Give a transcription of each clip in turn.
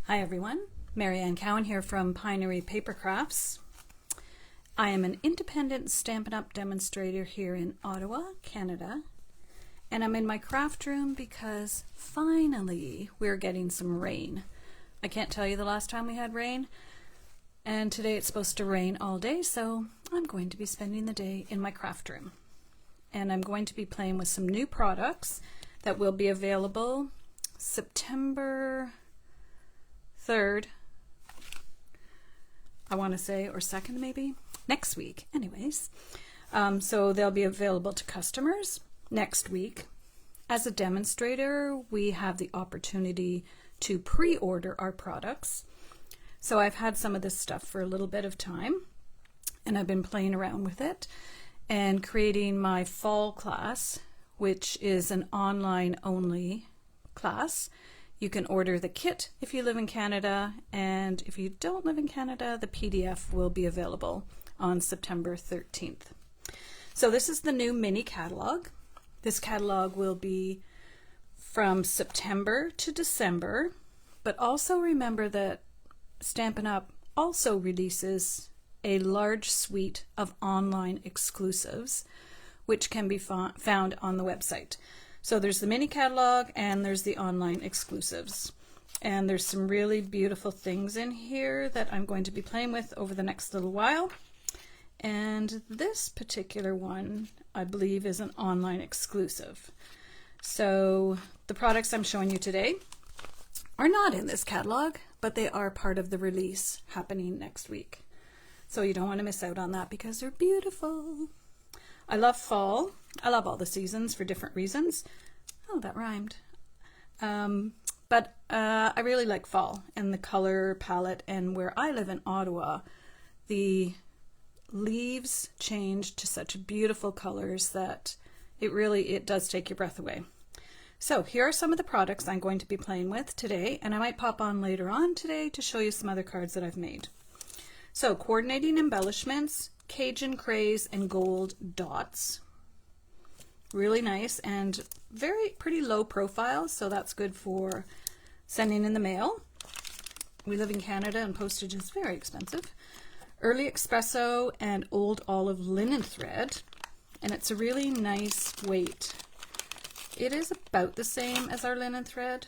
Hi everyone, Marianne Cowan here from Pinery Paper Crafts. I am an independent Stampin' Up! Demonstrator here in Ottawa, Canada, and I'm in my craft room because finally we're getting some rain. I can't tell you the last time we had rain, and today it's supposed to rain all day, so I'm going to be spending the day in my craft room. And I'm going to be playing with some new products that will be available September 3rd, I want to say, or 2nd maybe, next week anyways. So they'll be available to customers next week. As a demonstrator, we have the opportunity to pre-order our products. So I've had some of this stuff for a little bit of time, and I've been playing around with it and creating my fall class, which is an online only class. You can order the kit if you live in Canada, and if you don't live in Canada, the PDF will be available on September 13th. So this is the new mini catalog. This catalog will be from September to December, but also remember that Stampin' Up! Also releases a large suite of online exclusives, which can be found on the website. So there's the mini catalog and there's the online exclusives. And there's some really beautiful things in here that I'm going to be playing with over the next little while. And this particular one, I believe, is an online exclusive. So the products I'm showing you today are not in this catalog, but they are part of the release happening next week. So you don't want to miss out on that because they're beautiful. I love fall. I love all the seasons for different reasons. Oh, that rhymed. But I really like fall and the color palette, and where I live in Ottawa, the leaves change to such beautiful colors that it does take your breath away. So here are some of the products I'm going to be playing with today, and I might pop on later on today to show you some other cards that I've made. So coordinating embellishments, Cajun craze, and gold dots. Really nice and pretty low profile, so that's good for sending in the mail. We live in Canada and postage is very expensive. Early espresso and old olive linen thread, and it's a really nice weight. It is about the same as our linen thread,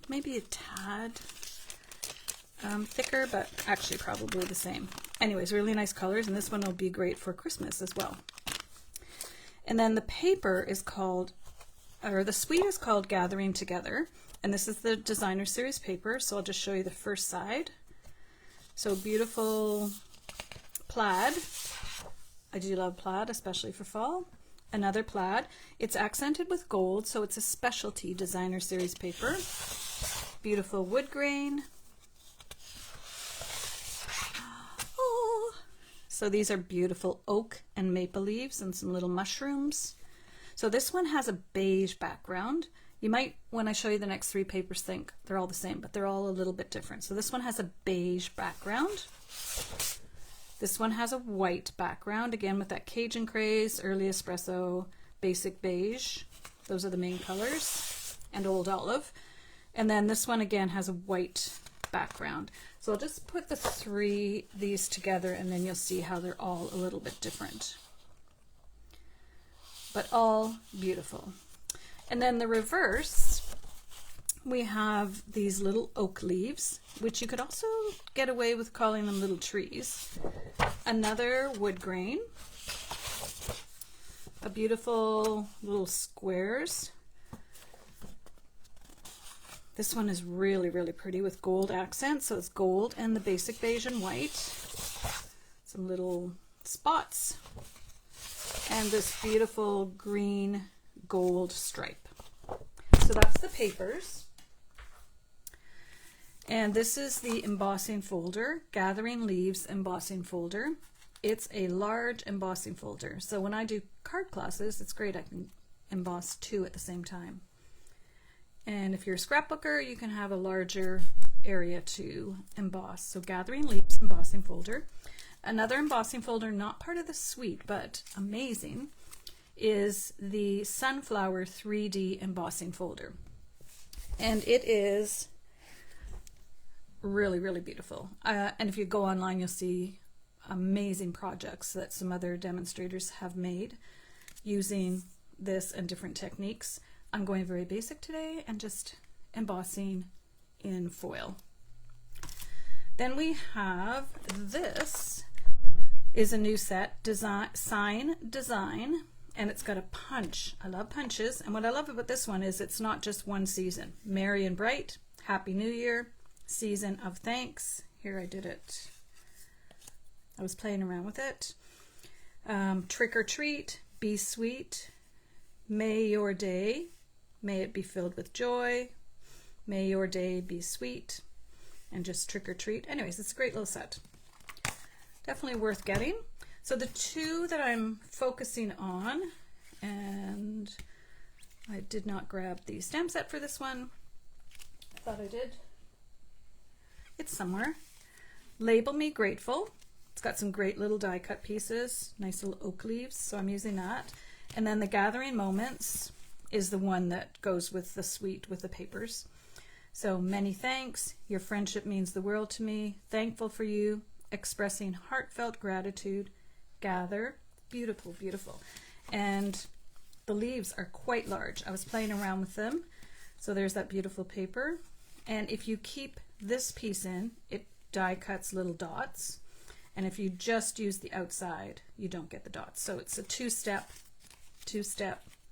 maybe a tad thicker, but actually probably the same. Anyways, really nice colors, and this one will be great for Christmas as well. And then the paper is called, or the suite is called Gathering Together, and this is the designer series paper, so I'll just show you the first side. So beautiful plaid. I do love plaid, especially for fall. Another plaid. It's accented with gold, so it's a specialty designer series paper. Beautiful wood grain. So these are beautiful oak and maple leaves and some little mushrooms. So this one has a beige background. You might, when I show you the next three papers, think they're all the same, but they're all a little bit different. So this one has a beige background. This one has a white background, again with that Cajun craze, early espresso, basic beige. Those are the main colors, and old olive. And then this one again has a white background. So I'll just put these together, and then you'll see how they're all a little bit different, but all beautiful. And then the reverse, we have these little oak leaves, which you could also get away with calling them little trees. Another wood grain, a beautiful little squares. This one is really, really pretty with gold accents. So it's gold and the basic beige and white. Some little spots. And this beautiful green gold stripe. So that's the papers. And this is the embossing folder, Gathering Leaves embossing folder. It's a large embossing folder. So when I do card classes, it's great. I can emboss two at the same time. And if you're a scrapbooker, you can have a larger area to emboss. So Gathering Leaves embossing folder. Another embossing folder, not part of the suite, but amazing, is the Sunflower 3D embossing folder. And it is really, really beautiful. And if you go online, you'll see amazing projects that some other demonstrators have made using this and different techniques. I'm going very basic today and just embossing in foil. Then we have this is a new set, Sign Design, and it's got a punch. I love punches, and what I love about this one is it's not just one season. Merry and bright, Happy New Year, Season of Thanks. Here I did it. I was playing around with it. Trick or Treat, Be Sweet, May Your Day, May It Be Filled with Joy, May Your Day Be Sweet, and just Trick or Treat. Anyways, it's a great little set. Definitely worth getting. So the two that I'm focusing on, and I did not grab the stamp set for this one. I thought I did. It's somewhere. Label Me Grateful. It's got some great little die cut pieces, nice little oak leaves, so I'm using that. And then the Gathering Moments is the one that goes with the suite with the papers. So many thanks, your friendship means the world to me, thankful for you, expressing heartfelt gratitude, gather, beautiful, beautiful. And the leaves are quite large. I was playing around with them. So there's that beautiful paper. And if you keep this piece in, it die cuts little dots. And if you just use the outside, you don't get the dots. So it's a two-step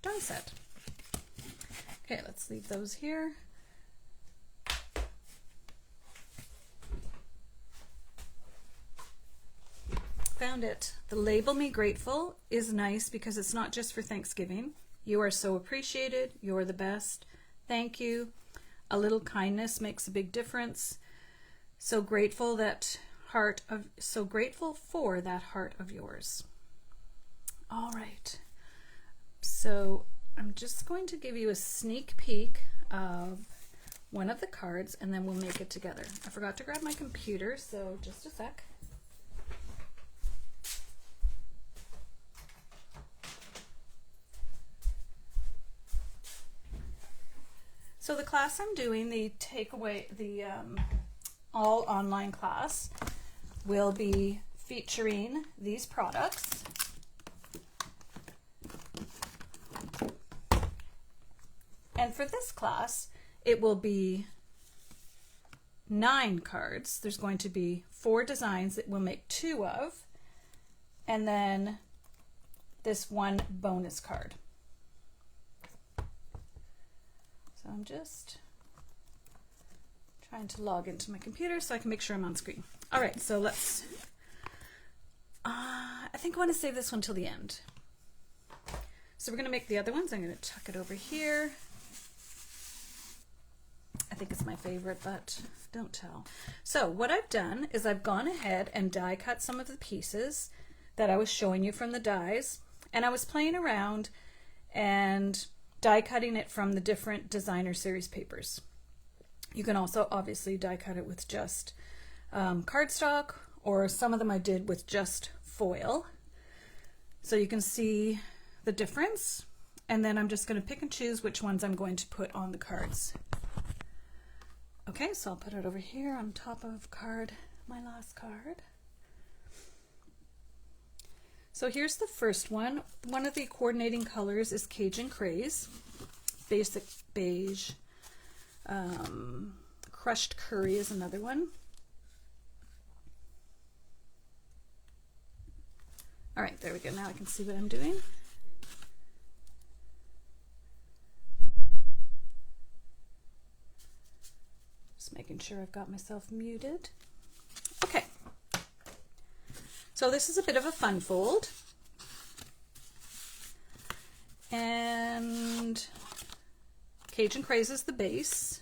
die set. Okay, let's leave those here. Found it. The Label Me Grateful is nice because it's not just for Thanksgiving. You are so appreciated. You're the best. Thank you. A little kindness makes a big difference. So grateful so grateful for that heart of yours. All right. So I'm just going to give you a sneak peek of one of the cards and then we'll make it together. I forgot to grab my computer, so just a sec. So the class I'm doing, the all online class, will be featuring these products. And for this class, it will be 9 cards. There's going to be 4 designs that we'll make 2 of, and then this one bonus card. So I'm just trying to log into my computer so I can make sure I'm on screen. All right, so let's, I think I want to save this one till the end. So we're going to make the other ones. I'm going to tuck it over here. I think it's my favorite, but don't tell. So what I've done is I've gone ahead and die cut some of the pieces that I was showing you from the dies, and I was playing around and die cutting it from the different designer series papers. You can also obviously die cut it with just cardstock, or some of them I did with just foil. So you can see the difference, and then I'm just going to pick and choose which ones I'm going to put on the cards. Okay, so I'll put it over here on top of my last card. So here's the first one. One of the coordinating colors is Cajun Craze, basic beige. Crushed Curry is another one. All right, there we go. Now I can see what I'm doing. Just making sure I've got myself muted. Okay. So this is a bit of a fun fold. And Cajun Craze is the base.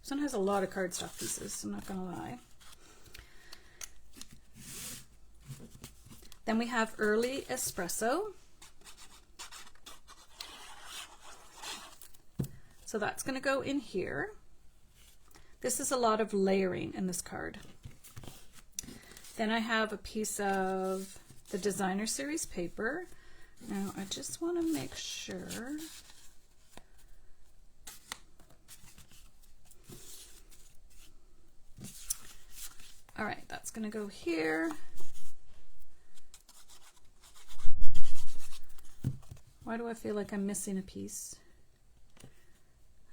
This one has a lot of cardstock pieces, I'm not going to lie. Then we have Early Espresso. So that's going to go in here. This is a lot of layering in this card. Then I have a piece of the designer series paper. Now I just want to make sure. that's going to go here. Why do I feel like I'm missing a piece?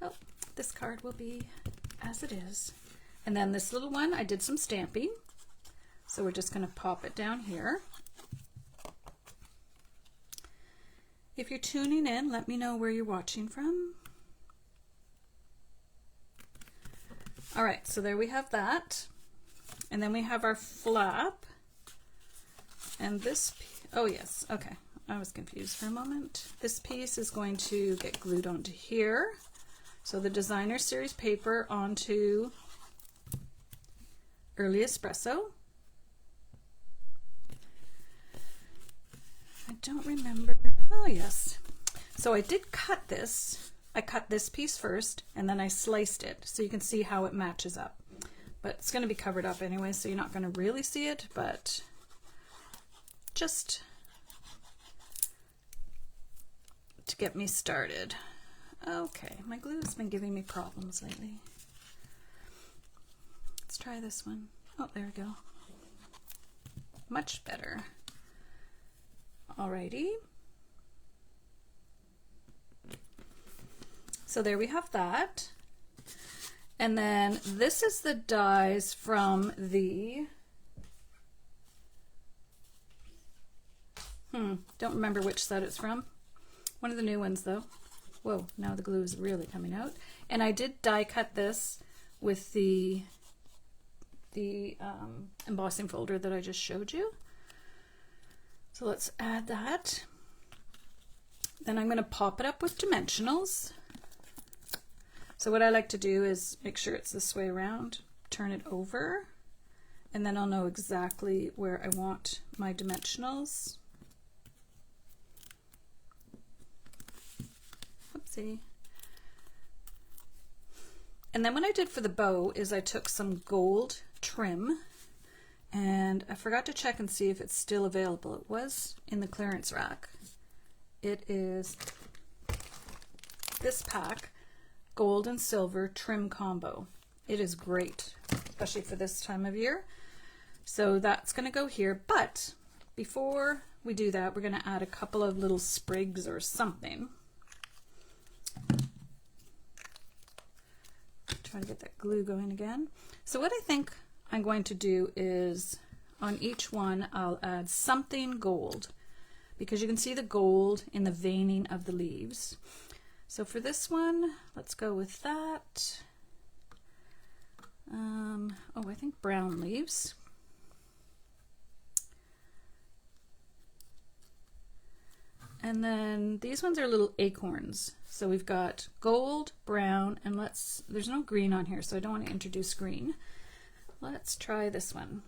Oh, this card will be as it is. And then this little one, I did some stamping. So we're just going to pop it down here. If you're tuning in, let me know where you're watching from. All right, so there we have that. And then we have our flap. And this, oh yes, okay. I was confused for a moment. This piece is going to get glued onto here. So the designer series paper onto Early Espresso. I don't remember. Oh yes. So I did cut this. I cut this piece first and then I sliced it so you can see how it matches up. But it's going to be covered up anyway, so you're not going to really see it, but just to get me started. Okay, my glue has been giving me problems lately. Let's try this one. Oh, there we go. Much better. Alrighty. So there we have that. And then this is the dies from the, don't remember which set it's from. One of the new ones though. Whoa, now the glue is really coming out. And I did die cut this with the embossing folder that I just showed you. So let's add that. Then I'm going to pop it up with dimensionals. So what I like to do is make sure it's this way around, turn it over, and then I'll know exactly where I want my dimensionals. Whoopsie. And then what I did for the bow is I took some gold trim, and I forgot to check and see if it's still available. It was in the clearance rack. It is this pack, gold and silver trim combo. It is great, especially for this time of year. So that's going to go here, but before we do that, we're going to add a couple of little sprigs or something. Trying to get that glue going again. So what I think I'm going to do is on each one I'll add something gold, because you can see the gold in the veining of the leaves. So for this one, let's go with that. Oh, I think brown leaves. And then these ones are little acorns. So we've got gold, brown, and there's no green on here, so I don't want to introduce green. Let's try this one.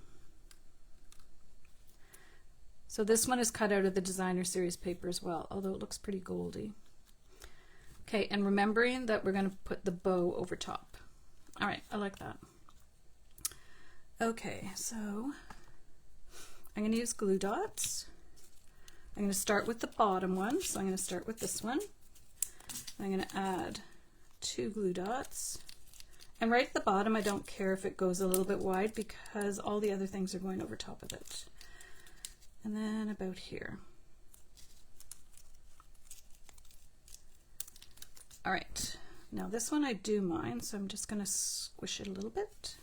So this one is cut out of the designer series paper as well, although it looks pretty goldy. Okay, and remembering that we're going to put the bow over top. All right, I like that. Okay, so I'm going to use glue dots. I'm going to start with the bottom one, so I'm going to start with this one. I'm going to add 2 glue dots. And right at the bottom, I don't care if it goes a little bit wide because all the other things are going over top of it. And then about here. All right, now this one I do mine, so I'm just going to squish it a little bit.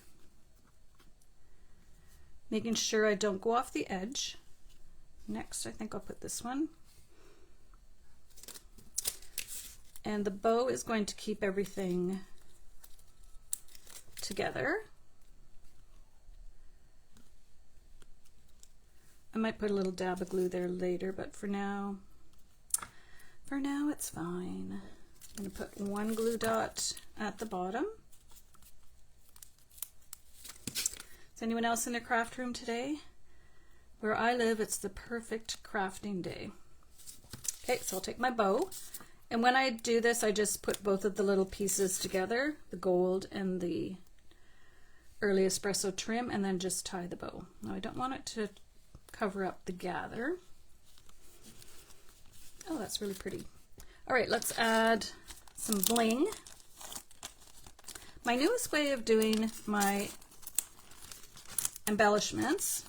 Making sure I don't go off the edge. Next, I think I'll put this one. And the bow is going to keep everything together. I might put a little dab of glue there later, but for now it's fine. I'm going to put 1 glue dot at the bottom. Is anyone else in their craft room today? Where I live, it's the perfect crafting day. Okay, so I'll take my bow, and when I do this, I just put both of the little pieces together, the gold and the Early Espresso trim, and then just tie the bow. Now I don't want it to cover up the gather. Oh, that's really pretty. All right, let's add some bling. My newest way of doing my embellishments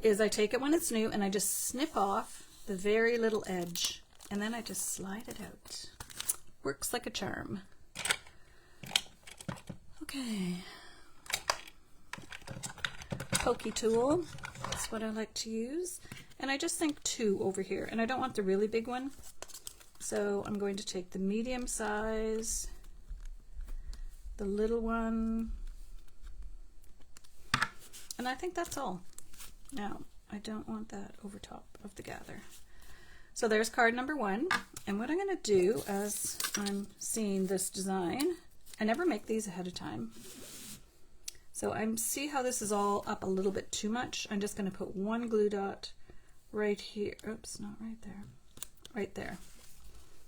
is I take it when it's new and I just snip off the very little edge and then I just slide it out. Works like a charm. Okay. Pokey tool, that's what I like to use. And I just think 2 over here, and I don't want the really big one. So I'm going to take the medium size, the little one, and I think that's all. Now, I don't want that over top of the gather. So there's card number 1, and what I'm going to do as I'm seeing this design, I never make these ahead of time. So I see how this is all up a little bit too much. I'm just going to put 1 glue dot right here. Oops, not right there. Right there.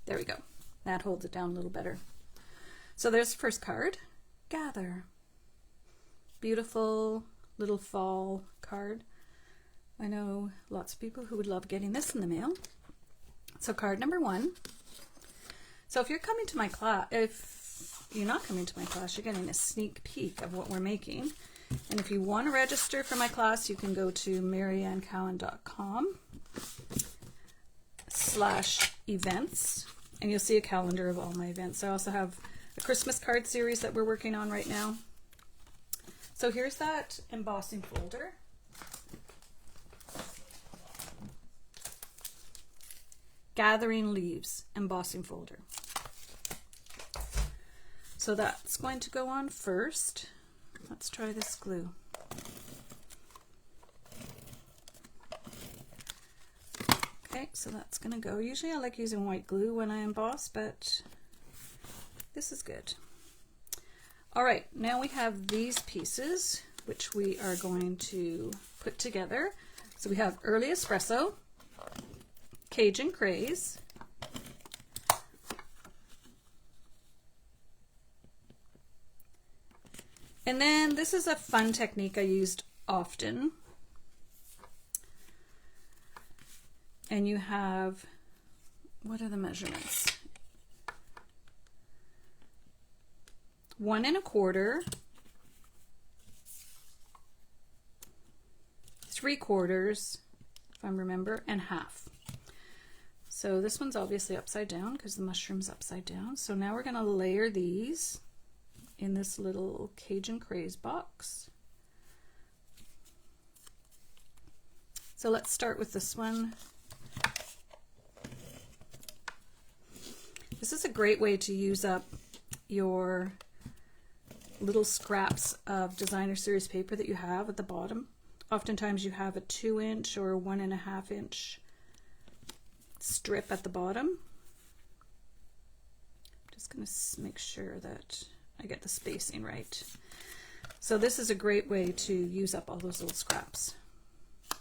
There we go. That holds it down a little better. So there's the first card, Gather. Beautiful little fall card. I know lots of people who would love getting this in the mail. So card number 1. So if you're coming to my class, if you're not coming to my class, you're getting a sneak peek of what we're making. And if you want to register for my class, you can go to mariannecowan.com/events, and you'll see a calendar of all my events. I also have a Christmas card series that we're working on right now. So here's that embossing folder. Gathering Leaves embossing folder. So that's going to go on first. Let's try this glue. Okay, so that's going to go. Usually I like using white glue when I emboss, but this is good. All right, now we have these pieces, which we are going to put together. So we have Early Espresso, Cajun Craze, and then this is a fun technique I used often. And you have, what are the measurements? 1 1/4, 3/4, if I remember, and 1/2. So this one's obviously upside down because the mushroom's upside down. So now we're going to layer these in this little Cajun Craze box. So let's start with this one. This is a great way to use up your little scraps of designer series paper that you have at the bottom. Oftentimes you have a 2-inch or 1.5-inch strip at the bottom. Just going to make sure that I get the spacing right. So this is a great way to use up all those little scraps. So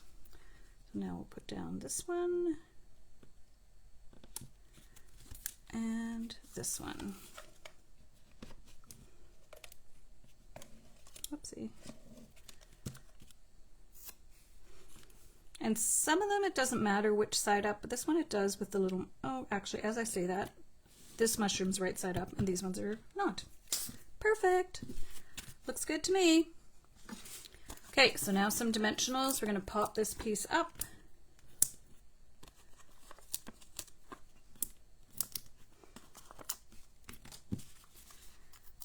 now we'll put down this one and this one. Oopsie. And some of them it doesn't matter which side up, but this one it does with the little, oh actually as I say that, this mushroom's right side up and these ones are not. Perfect. Looks good to me. Okay, so now some dimensionals. We're going to pop this piece up.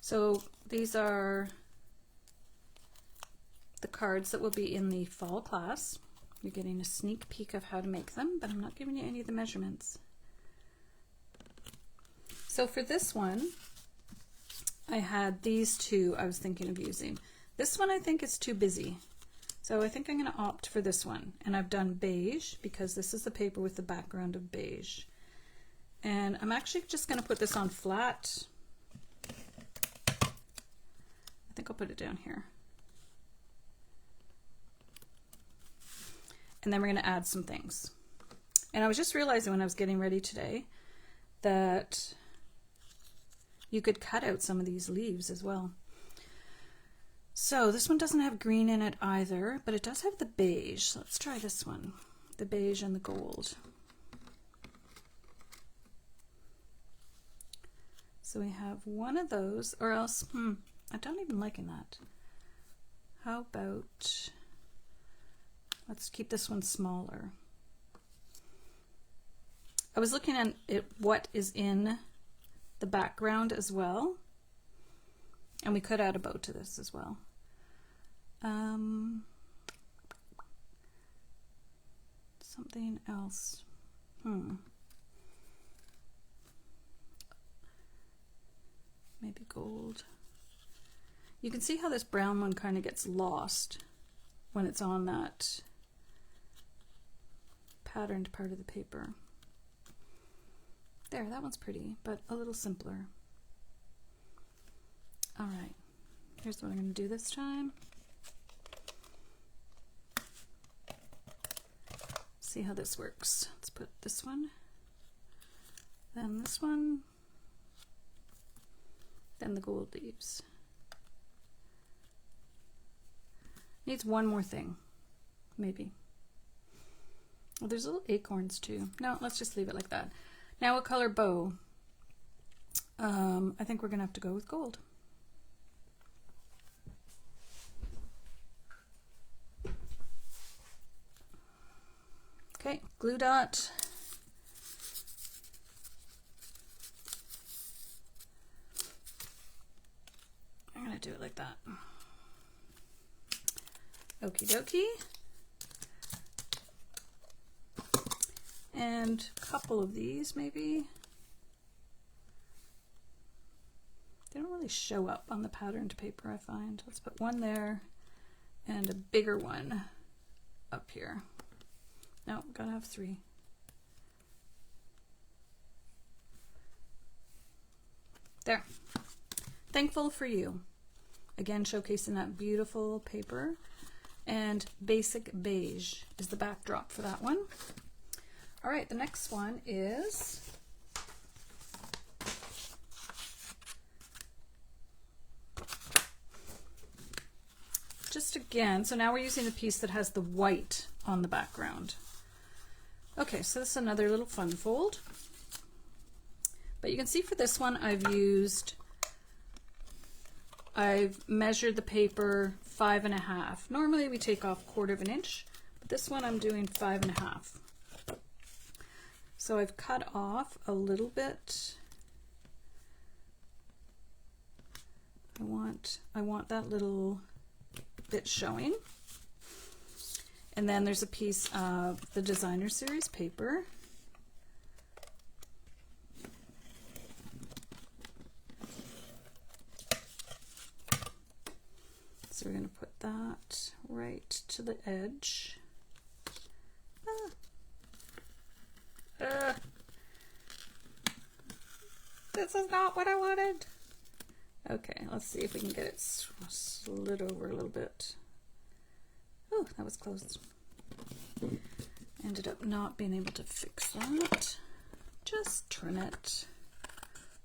So these are the cards that will be in the fall class. You're getting a sneak peek of how to make them, but I'm not giving you any of the measurements. So for this one, I had these two I was thinking of using. This one I think is too busy. So I think I'm going to opt for this one. And I've done beige because this is the paper with the background of beige. And I'm actually just going to put this on flat. I think I'll put it down here. And then we're going to add some things. And I was just realizing when I was getting ready today that you could cut out some of these leaves as well. So this one doesn't have green in it either, but it does have the beige. So let's try this one, the beige and the gold. So we have one of those, or else, I don't even liking that. how about, let's keep this one smaller. I was looking at it, what is in the background as well, and we could add a bow to this as well. Something else. Maybe gold. You can see how this brown one kind of gets lost when it's on that patterned part of the paper. There, that one's pretty, but a little simpler. All right, here's what I'm going to do this time. See how this works. Let's put this one, then this one, then the gold leaves. Needs one more thing, maybe. Well, there's little acorns too. No, let's just leave it like that. Now, what color bow? I think we're gonna have to go with gold. Okay, glue dot. I'm gonna do it like that. Okie dokie. And a couple of these maybe. They don't really show up on the patterned paper, I find. Let's put one there and a bigger one up here. No, gotta have 3. There. Thankful for You. Again, showcasing that beautiful paper. And Basic Beige is the backdrop for that one. All right, the next one is just again, so now we're using the piece that has the white on the background. Okay, so this is another little fun fold. But you can see for this one I've measured the paper 5.5. Normally we take off 1/4 inch, but this one I'm doing 5.5. So I've cut off a little bit. I want that little bit showing. And then there's a piece of the Designer Series paper. So we're going to put that right to the edge. This is not what I wanted. Okay, let's see if we can get it slid over a little bit. Oh, that was close. Ended up not being able to fix that. Just trim it.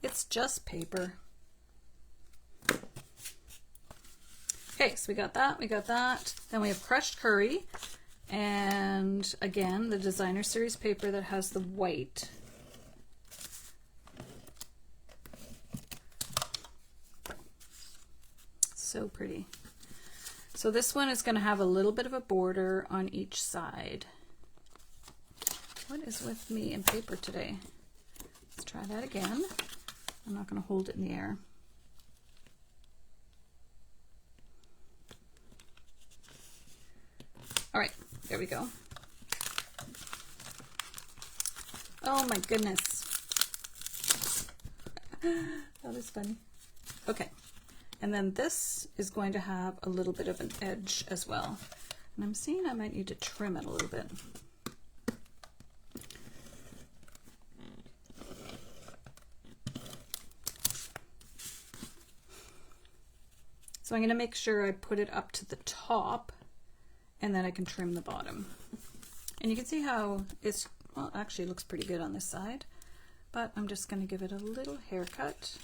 It's just paper. Okay, so we got that. Then we have crushed curry. And again, the Designer Series paper that has the white. So pretty. So this one is going to have a little bit of a border on each side. What is with me and paper today? Let's try that again. I'm not going to hold it in the air. All right, there we go. Oh my goodness. That is funny. Okay. And then this is going to have a little bit of an edge as well. And I'm seeing I might need to trim it a little bit. So I'm going to make sure I put it up to the top and then I can trim the bottom. And you can see how it's, well, actually it looks pretty good on this side, but I'm just going to give it a little haircut.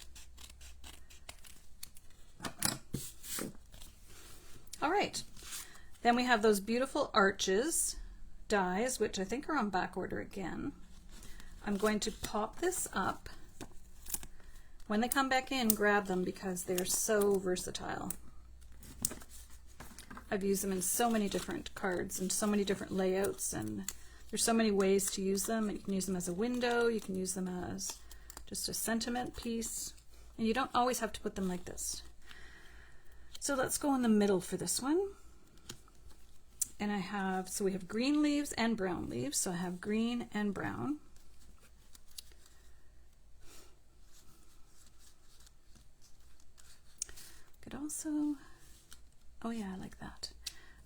All right, then we have those beautiful arches dies, which I think are on back order again. I'm going to pop this up. When they come back in, grab them because they're so versatile. I've used them in so many different cards and so many different layouts, and there's so many ways to use them. You can use them as a window, you can use them as just a sentiment piece, and you don't always have to put them like this. So let's go in the middle for this one. And so we have green leaves and brown leaves. So I have green and brown. Could also, oh yeah, I like that.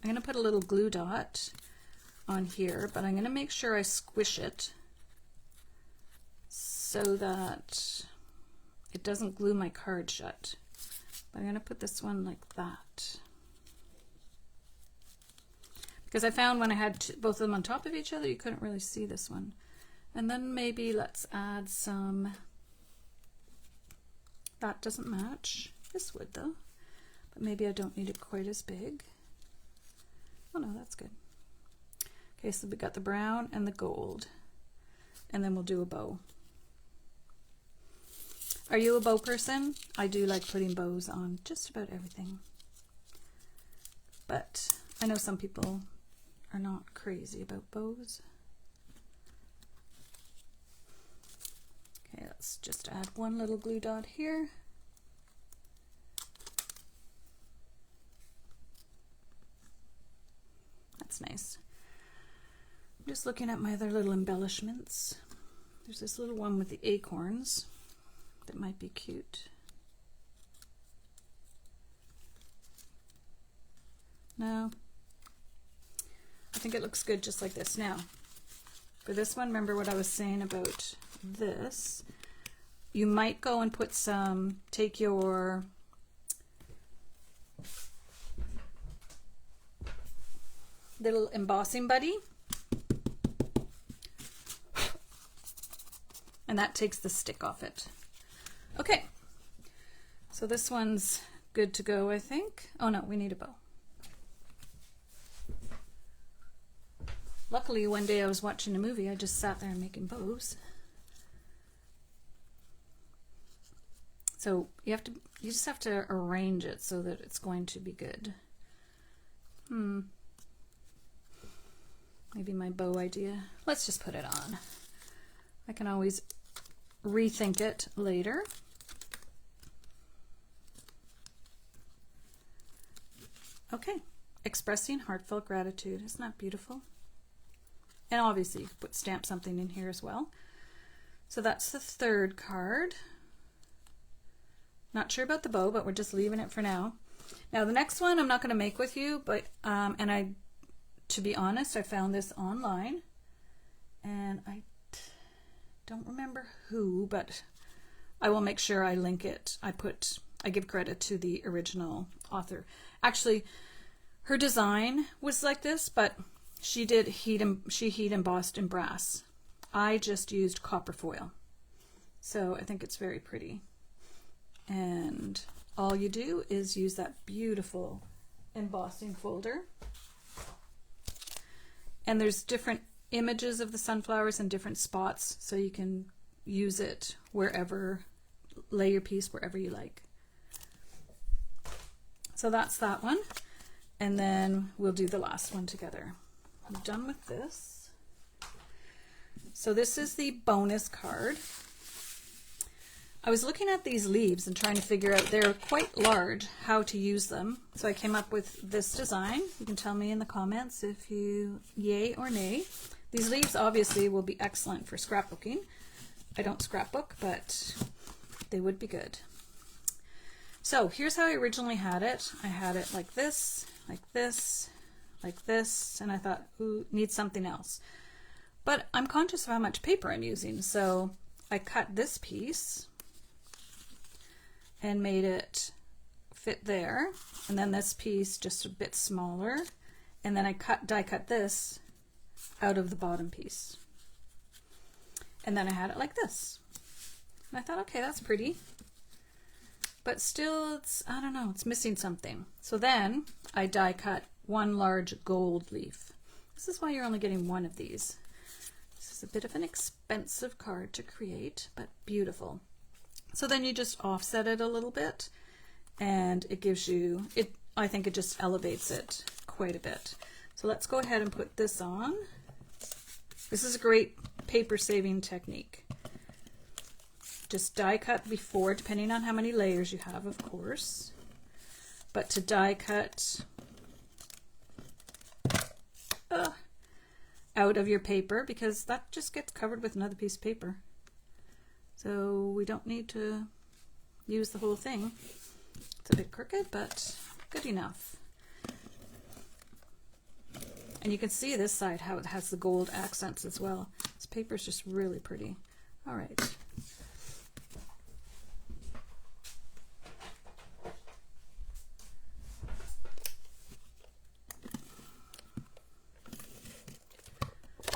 I'm going to put a little glue dot on here, but I'm going to make sure I squish it so that it doesn't glue my card shut. But I'm going to put this one like that. Because I found when I had both of them on top of each other, you couldn't really see this one. And then maybe let's add some, that doesn't match. This would though, but maybe I don't need it quite as big. Oh no, that's good. Okay, so we got the brown and the gold, and then we'll do a bow. Are you a bow person? I do like putting bows on just about everything, but I know some people are not crazy about bows. Okay, let's just add one little glue dot here. That's nice. I'm just looking at my other little embellishments. There's this little one with the acorns that might be cute. No, I think it looks good just like this. Now, for this one, remember what I was saying about this? You might go and put some, take your little embossing buddy, and that takes the stick off it. Okay, so this one's good to go, I think. Oh no, we need a bow. Luckily, one day I was watching a movie, I just sat there making bows. So you just have to arrange it so that it's going to be good. Maybe my bow idea. Let's just put it on. I can always rethink it later. Okay, expressing heartfelt gratitude. Isn't that beautiful? And obviously you can stamp something in here as well. So that's the third card. Not sure about the bow, but we're just leaving it for now. Now the next one I'm not going to make with you, but to be honest, I found this online, and I don't remember who, but I will make sure I link it. I give credit to the original author. Actually, her design was like this, but she heat embossed in brass. I just used copper foil. So I think it's very pretty. And all you do is use that beautiful embossing folder. And there's different images of the sunflowers in different spots, so you can use it wherever, lay your piece wherever you like. So that's that one. And then we'll do the last one together. I'm done with this. So this is the bonus card. I was looking at these leaves and trying to figure out, they're quite large, how to use them. So I came up with this design. You can tell me in the comments if you yay or nay. These leaves obviously will be excellent for scrapbooking. I don't scrapbook, but they would be good. So here's how I originally had it. I had it like this, like this, like this, and I thought, ooh, needs something else. But I'm conscious of how much paper I'm using, so I cut this piece and made it fit there, and then this piece just a bit smaller, and then I die cut this out of the bottom piece, and then I had it like this, and I thought, okay, that's pretty, but still it's, I don't know, it's missing something. So then I die cut one large gold leaf. This is why you're only getting one of these. This is a bit of an expensive card to create, but beautiful. So then you just offset it a little bit, and it gives you, I think it just elevates it quite a bit. So let's go ahead and put this on. This is a great paper saving technique. Just die cut before, depending on how many layers you have, of course. But to die cut out of your paper, because that just gets covered with another piece of paper. So we don't need to use the whole thing. It's a bit crooked, but good enough. And you can see this side how it has the gold accents as well. This paper is just really pretty. All right.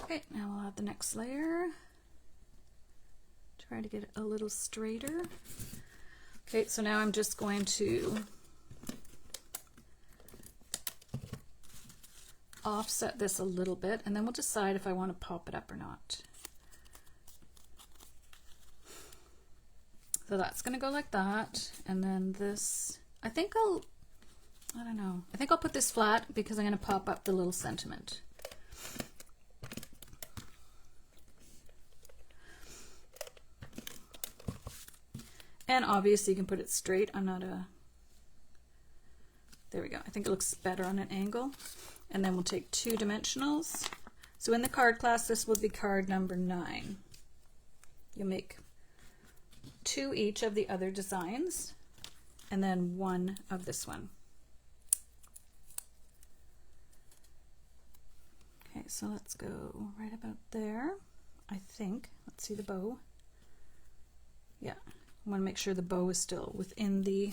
Okay, now we'll add the next layer. Try to get it a little straighter. Okay, so now I'm just going to offset this a little bit, and then we'll decide if I want to pop it up or not. So that's going to go like that, and then this, I think I'll put this flat because I'm going to pop up the little sentiment. And obviously you can put it straight. There we go. I think it looks better on an angle. And then we'll take 2 dimensionals. So in the card class, this will be card number 9. You'll make 2 each of the other designs, and then 1 of this one. Okay, so let's go right about there, I think. Let's see the bow. Yeah. I want to make sure the bow is still within the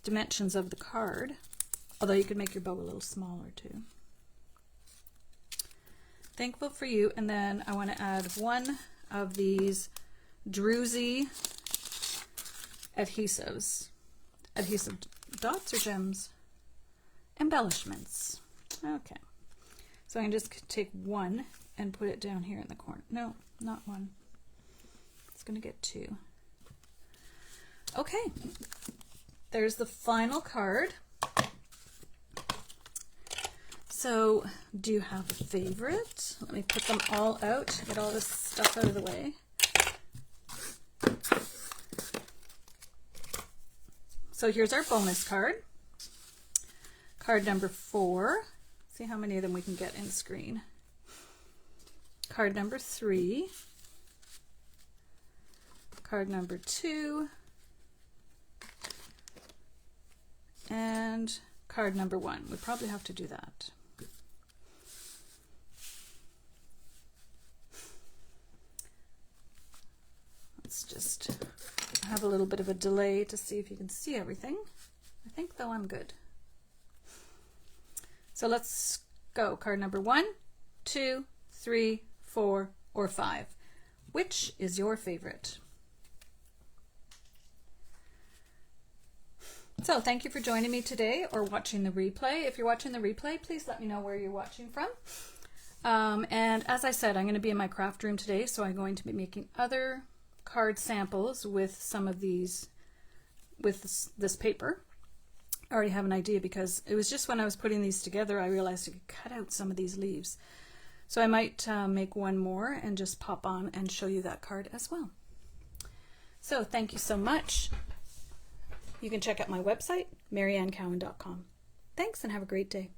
dimensions of the card, although you could make your bow a little smaller too. Thankful for you, and then I want to add 1 of these druzy adhesive dots or gems, embellishments. Okay, so I can just take 1 and put it down here in the corner. No, not 1. It's going to get 2. Okay, there's the final card. So, do you have a favorite? Let me put them all out, get all this stuff out of the way. So here's our bonus card. Card number 4. See how many of them we can get in screen. Card number 3. Card number 2. And card number 1. We probably have to do that. Let's just have a little bit of a delay to see if you can see everything. I think though I'm good. So let's go. Card number 1, 2, 3, 4, or 5. Which is your favorite? So thank you for joining me today or watching the replay. If you're watching the replay, please let me know where you're watching from. And as I said, I'm going to be in my craft room today, so I'm going to be making other card samples with some of these, with this paper. I already have an idea because it was just when I was putting these together I realized I could cut out some of these leaves. So I might make one more and just pop on and show you that card as well. So thank you so much. You can check out my website, mariannecowan.com. Thanks and have a great day.